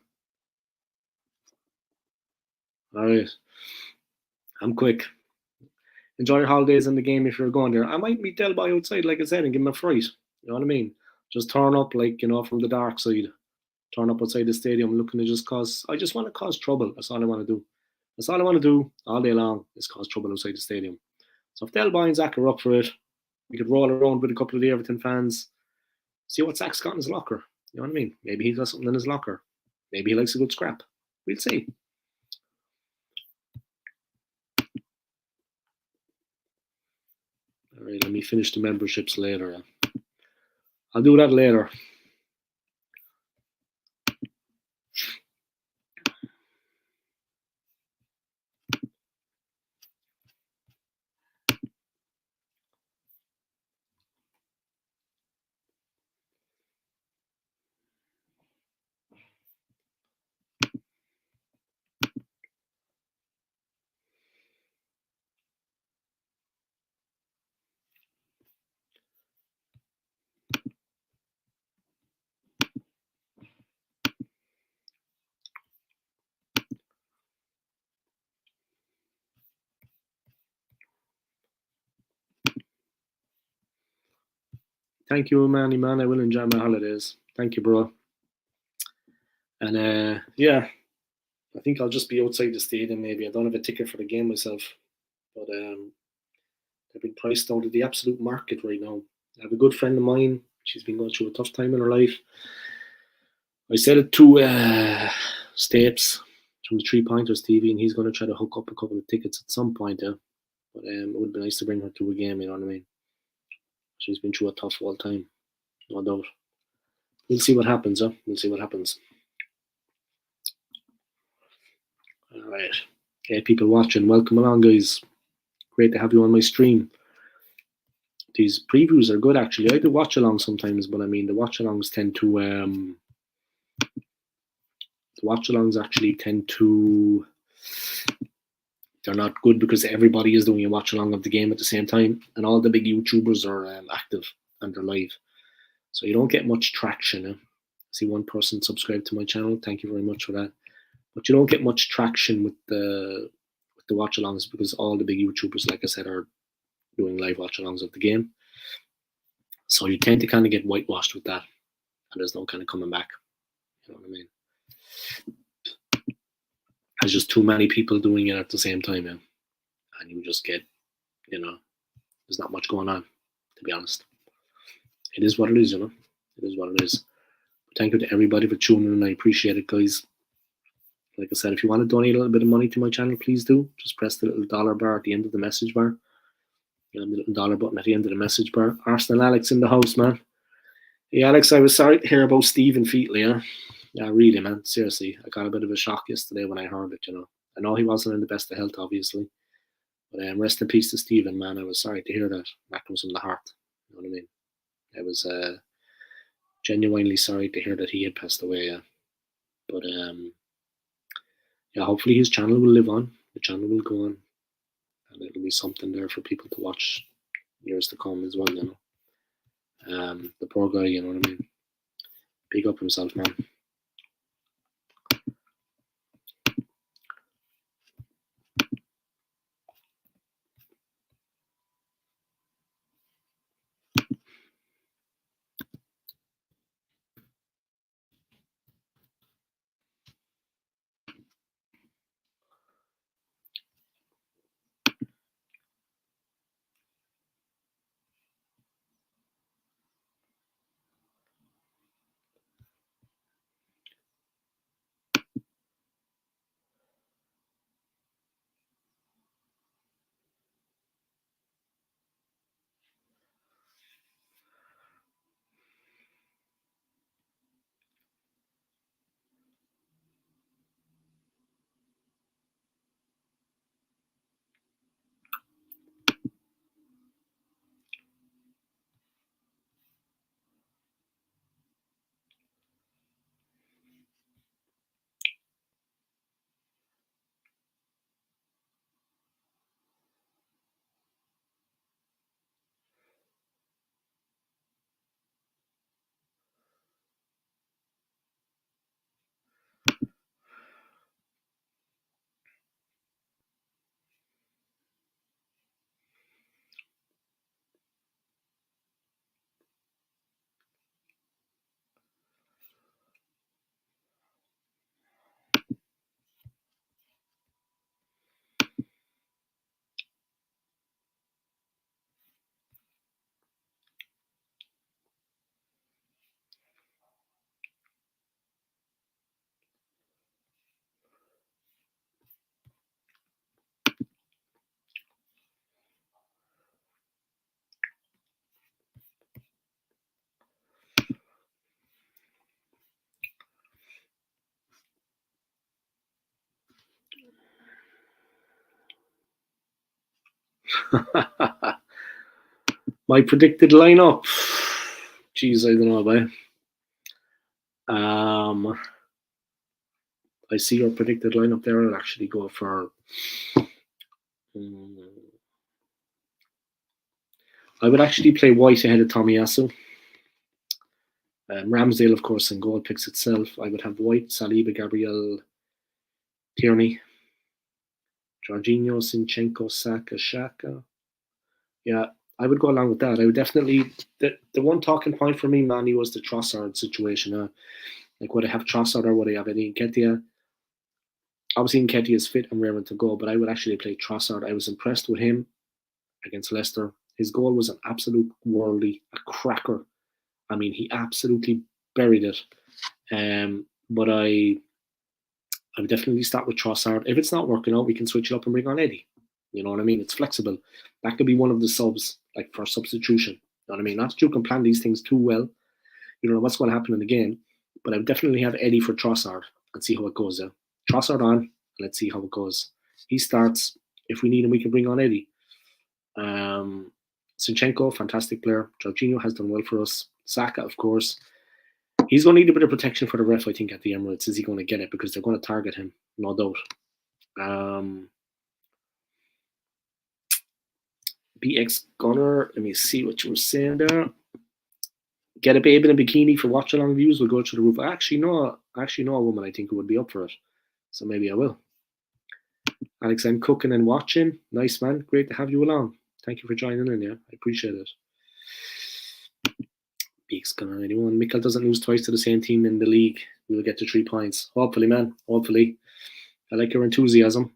All right. I'm quick. Enjoy your holidays in the game if you're going there. I might meet Del Boy outside, like I said, and give him a fright. You know what I mean? Just turn up, like, from the dark side. Turn up outside the stadium looking to just cause. I just want to cause trouble. That's all I want to do. That's all I want to do all day long is cause trouble outside the stadium. So if Del Boy and Zach are up for it, we could roll around with a couple of the Everton fans, see what Zach's got in his locker. You know what I mean? Maybe he's got something in his locker. Maybe he likes a good scrap. We'll see. All right, let me finish the memberships later. I'll do that later. Thank you, Manny, man. I will enjoy my holidays. Thank you, bro. And yeah, I think I'll just be outside the stadium maybe. I don't have a ticket for the game myself. But they've been priced out of the absolute market right now. I have a good friend of mine. She's been going through a tough time in her life. I said it to Stapes from the Three Pointers TV, and he's going to try to hook up a couple of tickets at some point. Yeah. But it would be nice to bring her to a game, you know what I mean? She's been through a tough old time, no doubt. We'll see what happens, huh? We'll see what happens. All right. Okay, people watching, welcome along, guys. Great to have you on my stream. These previews are good, actually. I do watch along sometimes, but I mean, the watch alongs tend to. The watch alongs actually tend to. They're not good because everybody is doing a watch along of the game at the same time, and all the big YouTubers are active and they're live. So you don't get much traction. I see one person subscribed to my channel. Thank you very much for that. But you don't get much traction with the watch alongs because all the big YouTubers, like I said, are doing live watch alongs of the game. So you tend to kind of get whitewashed with that, and there's no kind of coming back. You know what I mean? There's just too many people doing it at the same time, yeah. And you just get, there's not much going on, to be honest. It is what it is, It is what it is. But thank you to everybody for tuning in. I appreciate it, guys. Like I said, if you want to donate a little bit of money to my channel, please do. Just press the little dollar bar at the end of the message bar. The little dollar button at the end of the message bar. Arsenal Alex in the house, man. Hey, Alex, I was sorry to hear about Stephen Featley, huh? Yeah, really, man. Seriously, I got a bit of a shock yesterday when I heard it, I know he wasn't in the best of health, obviously. But rest in peace to Stephen, man. I was sorry to hear that. That comes from the heart. You know what I mean? I was genuinely sorry to hear that he had passed away, yeah. But yeah, hopefully his channel will live on. The channel will go on. And it'll be something there for people to watch years to come as well, The poor guy, you know what I mean? Big up himself, man. My predicted lineup. Jeez, I don't know, boy. I see your predicted lineup there. I'll actually go for. I would actually play White ahead of Tomiyasu. Ramsdale, of course, in goal picks itself. I would have White, Saliba, Gabriel, Tierney, Jorginho, Zinchenko, Saka, Xhaka. Yeah, I would go along with that. I would definitely. The one talking point for me, Manny, was the Trossard situation. Like, would I have Trossard or would I have Eddie Nketiah? Obviously, Nketiah is fit and raring to go, but I would actually play Trossard. I was impressed with him against Leicester. His goal was an absolute worldie, a cracker. I mean, he absolutely buried it. But I would definitely start with Trossard. If it's not working out, we can switch it up and bring on Eddie. You know what I mean? It's flexible. That could be one of the subs, like for substitution. You know what I mean? Not that you can plan these things too well. You don't know what's going to happen in the game. But I would definitely have Eddie for Trossard and see how it goes there. Trossard on, and let's see how it goes. He starts. If we need him, we can bring on Eddie. Zinchenko, fantastic player. Jorginho has done well for us. Saka, of course. He's going to need a bit of protection for the ref, I think, at the Emirates. Is he going to get it? Because they're going to target him, no doubt. BX Gunner, let me see what you were saying there. Get a babe in a bikini for watch along views. We'll go to the roof. I actually know a woman I think who would be up for it. So maybe I will. Alex, I'm cooking and watching. Nice, man. Great to have you along. Thank you for joining in, yeah. I appreciate it. Beaks Gunner 81. Mikel doesn't lose twice to the same team in the league. We'll get to 3 points. Hopefully, man. Hopefully. I like your enthusiasm.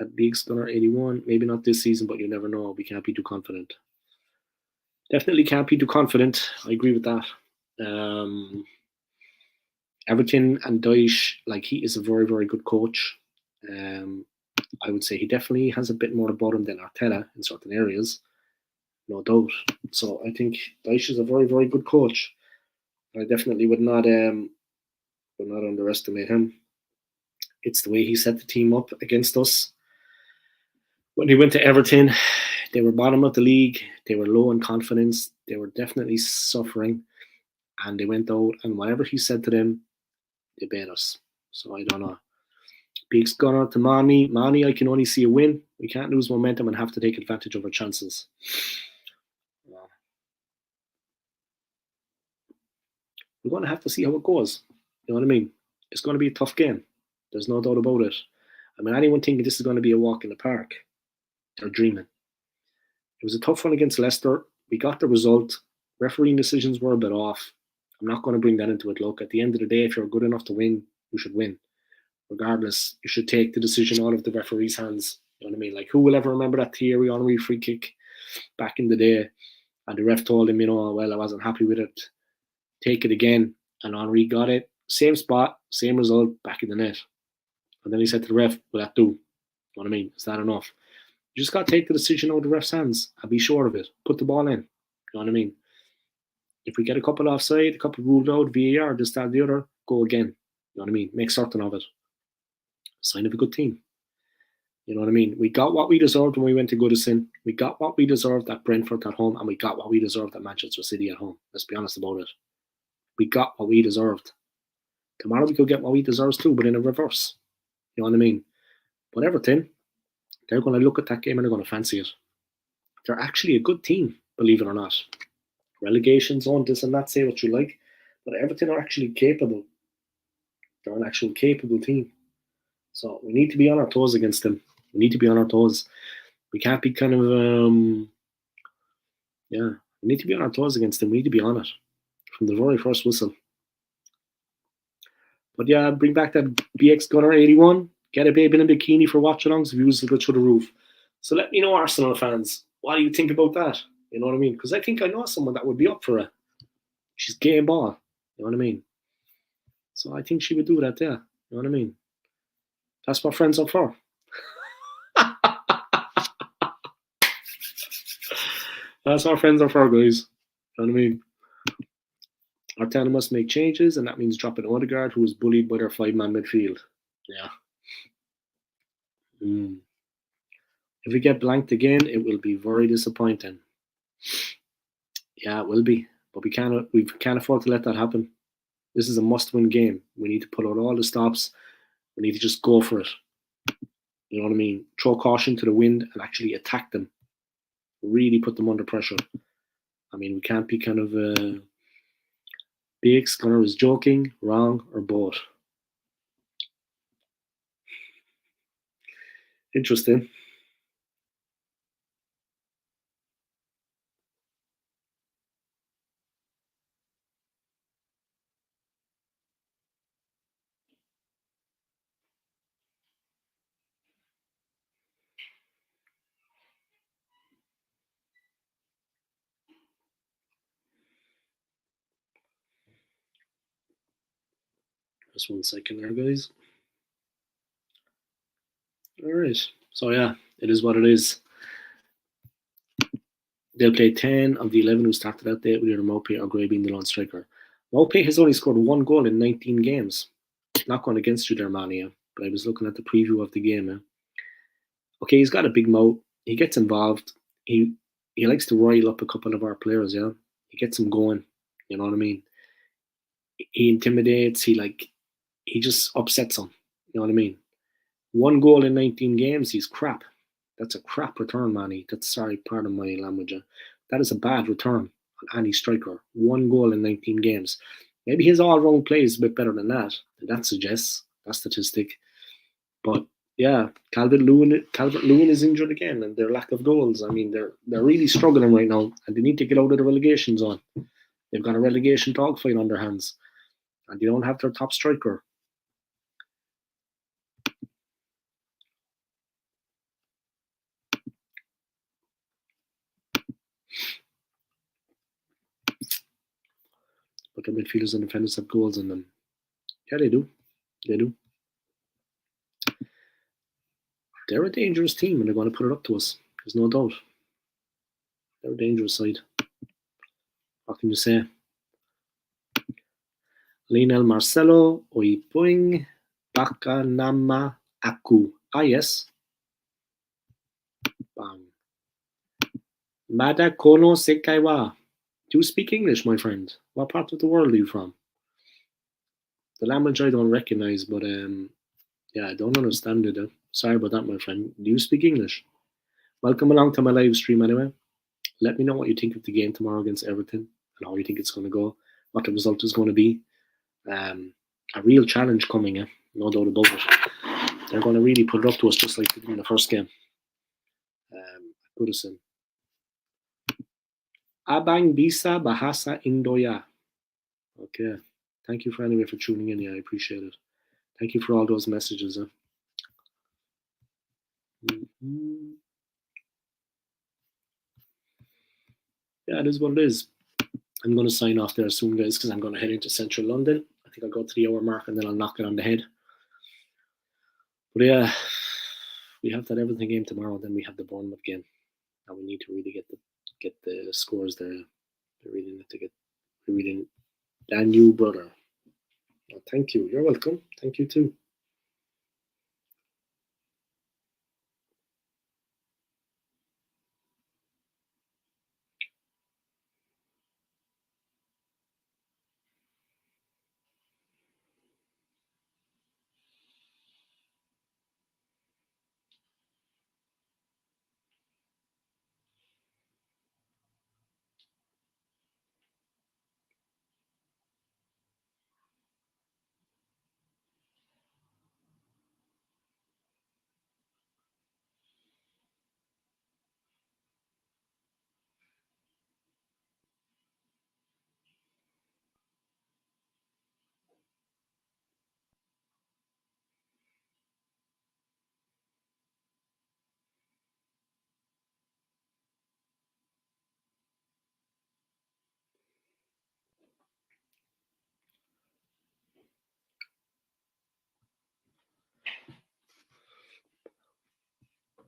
At Beaks Gunner 81. Maybe not this season, but you never know. We can't be too confident. Definitely can't be too confident. I agree with that. Everton and Dyche, like, he is a very, very good coach. I would say he definitely has a bit more about him than Arteta in certain areas, no doubt. So I think Dyche is a very, very good coach. I definitely would not underestimate him. It's the way he set the team up against us. When he went to Everton, they were bottom of the league. They were low in confidence. They were definitely suffering. And they went out, and whatever he said to them, they beat us. So I don't know. Beaks Gunner to Mani. Mani, I can only see a win. We can't lose momentum and have to take advantage of our chances. We're going to have to see how it goes. You know what I mean? It's going to be a tough game. There's no doubt about it. I mean, anyone thinking this is going to be a walk in the park, they're dreaming. It was a tough one against Leicester. We got the result. Refereeing decisions were a bit off. I'm not going to bring that into it. Look, at the end of the day, if you're good enough to win, you should win. Regardless, you should take the decision out of the referee's hands. You know what I mean? Like, who will ever remember that Thierry Henry free kick back in the day? And the ref told him, well, I wasn't happy with it. Take it again. And Henry got it. Same spot, same result, back in the net. And then he said to the ref, will that do? You know what I mean? Is that enough? You just got to take the decision out of the ref's hands and be sure of it. Put the ball in. You know what I mean? If we get a couple offside, a couple ruled out, VAR, this, that, the other, go again. You know what I mean? Make certain of it. Sign of a good team. You know what I mean? We got what we deserved when we went to Goodison. We got what we deserved at Brentford at home, and we got what we deserved at Manchester City at home. Let's be honest about it. We got what we deserved. Tomorrow we could get what we deserve too, but in a reverse. You know what I mean? But Everton, they're going to look at that game and they're going to fancy it. They're actually a good team, believe it or not. Relegation zone, this and that, say what you like. But Everton are actually capable. They're an actual capable team. So we need to be on our toes against them. We need to be on our toes. We can't be kind of, we need to be on our toes against them. We need to be on it from the very first whistle. But yeah, bring back that BX Gunner 81. Get a babe in a bikini for watch-alongs. Views will go through the roof. So let me know, Arsenal fans. What do you think about that? You know what I mean? Because I think I know someone that would be up for it. She's game ball. You know what I mean? So I think she would do that, yeah. You know what I mean? That's what friends are for. That's what friends are for, guys. You know what I mean? Arteta must make changes, and that means dropping Odegaard, who was bullied by their 5-man midfield. Yeah. If we get blanked again, it will be very disappointing. Yeah, it will be. But we can't afford to let that happen. This is a must-win game. We need to put out all the stops. We need to just go for it. You know what I mean? Throw caution to the wind and actually attack them. Really put them under pressure. I mean, we can't be kind of BX Gunner is joking, wrong, or both. Interesting. Just 1 second there, guys. All right. So yeah, it is what it is. They'll play 10 of the 11 who started that day with either Maupay or Gray being the lone striker. Maupay has only scored 1 goal in 19 games. Not going against you there, Mania, but I was looking at the preview of the game. Okay, he's got a big mouth. He gets involved. He likes to rile up a couple of our players, yeah. He gets them going. You know what I mean? He intimidates, he just upsets them. You know what I mean? 1 goal in 19 games, he's crap. That's a crap return, Manny. That's, sorry, pardon my language. That is a bad return on any striker. 1 goal in 19 games. Maybe his all-round play is a bit better than that. That suggests that statistic. But yeah, Calvert-Lewin is injured again, and their lack of goals. I mean, they're really struggling right now, and they need to get out of the relegation zone. They've got a relegation dogfight on their hands, and they don't have their top striker. But their midfielders and defenders have goals in them. Yeah, they do. They do. They're a dangerous team, and they're going to put it up to us. There's no doubt. They're a dangerous side. What can you say? Lionel Marcelo, Oipuing, Bakanama Aku. Ah, yes. Bang. Mada Kono Sekaiwa. Do you speak English, my friend? What part of the world are you from? The language I don't recognize, but yeah, I don't understand it. Sorry about that, my friend. Do you speak English? Welcome along to my live stream anyway. Let me know what you think of the game tomorrow against Everton and how you think it's going to go, what the result is going to be. A real challenge coming, no doubt about it. They're going to really put it up to us just like they did in the first game. Goodison. Abang Bisa Bahasa Indoya. Okay. Thank you for tuning in. Yeah, I appreciate it. Thank you for all those messages. Mm-hmm. Yeah, it is what it is. I'm going to sign off there soon, guys, because I'm going to head into central London. I think I'll go to the hour mark and then I'll knock it on the head. But yeah, we have that Everton game tomorrow. Then we have the Bournemouth game, and we need to really get the scores there. We really need to get. We really, Dan, you brother. Oh, thank you. You're welcome. Thank you too.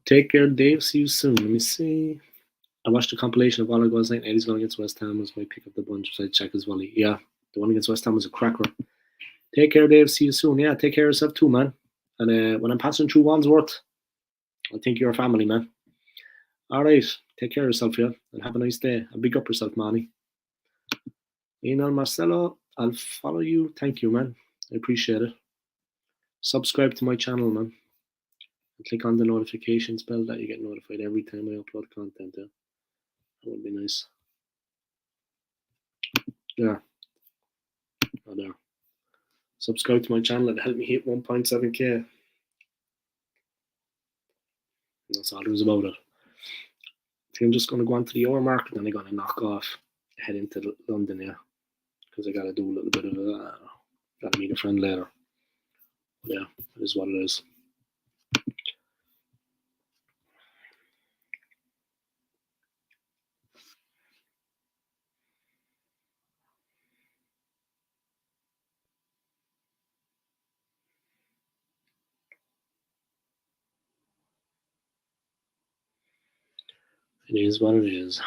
Take care, Dave. See you soon. Let me see. I watched a compilation of all our goals. Eddie's going against West Ham was my pick up the bunch. So I check his volley. Yeah, the one against West Ham was a cracker. Take care, Dave. See you soon. Yeah, take care of yourself too, man. And when I'm passing through Wandsworth, I think you're a family, man. Alright, take care of yourself, yeah, and have a nice day. And big up yourself, Manny. Marcelo, I'll follow you. Thank you, man. I appreciate it. Subscribe to my channel, man. And click on the notifications bell that you get notified every time I upload content. Yeah? That would be nice. Yeah. Oh, there. Subscribe to my channel and help me hit 1.7k. That's all there was about it. I think I'm just going to go on to the hour market and I'm going to knock off, head into London, yeah. Because I got to do a little bit of got to meet a friend later. But yeah, it is what it is. It is what it is.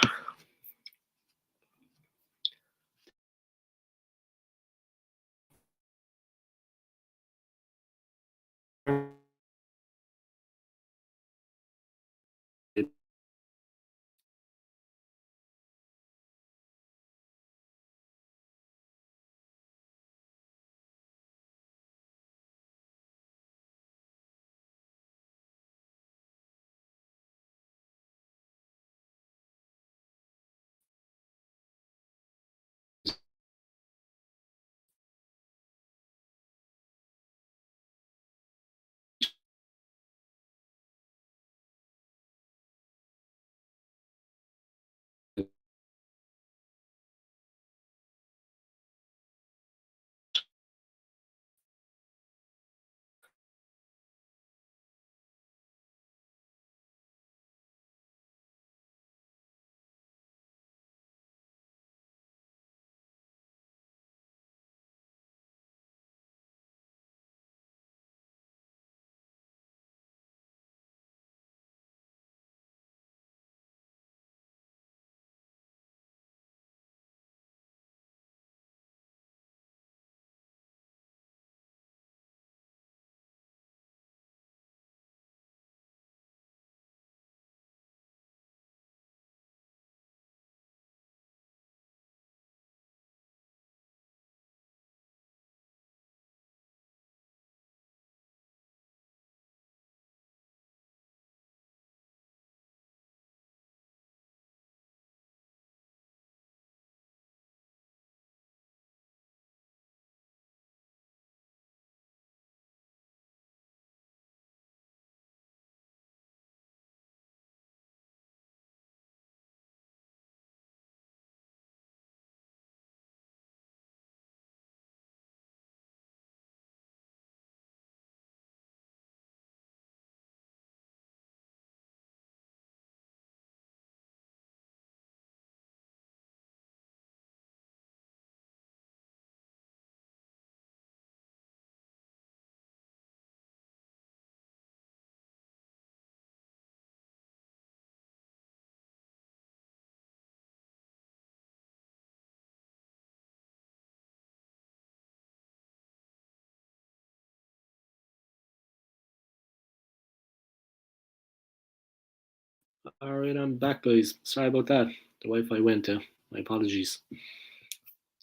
Alright, I'm back, guys. Sorry about that. The Wi-Fi went. My apologies.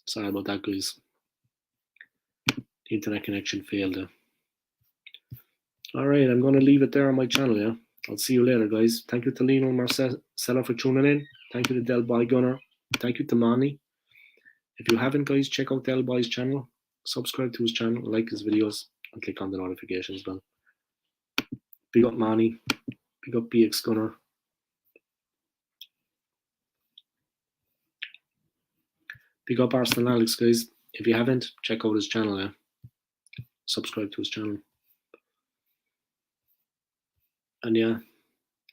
Sorry about that, guys. The internet connection failed. Alright, I'm going to leave it there on my channel, yeah. I'll see you later, guys. Thank you to Lino and Marcella for tuning in. Thank you to Del Boy Gunner. Thank you to Manny. If you haven't, guys, check out Del Boy's channel. Subscribe to his channel, like his videos, and click on the notifications bell. Big up Manny. Big up BX Gunner. Big up Arsenal Alex, guys. If you haven't, check out his channel, yeah. Subscribe to his channel. And yeah,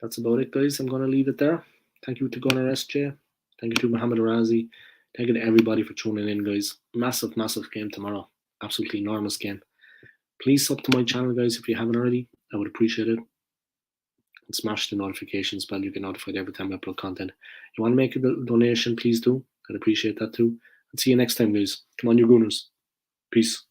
that's about it, guys. I'm going to leave it there. Thank you to Gunnar SJ. Thank you to Mohammed Razi. Thank you to everybody for tuning in, guys. Massive, massive game tomorrow. Absolutely enormous game. Please sub to my channel, guys, if you haven't already. I would appreciate it. And smash the notifications bell. You get notified every time I upload content. If you want to make a donation, please do. I'd appreciate that too. And see you next time, guys. Come on, you Gooners. Peace.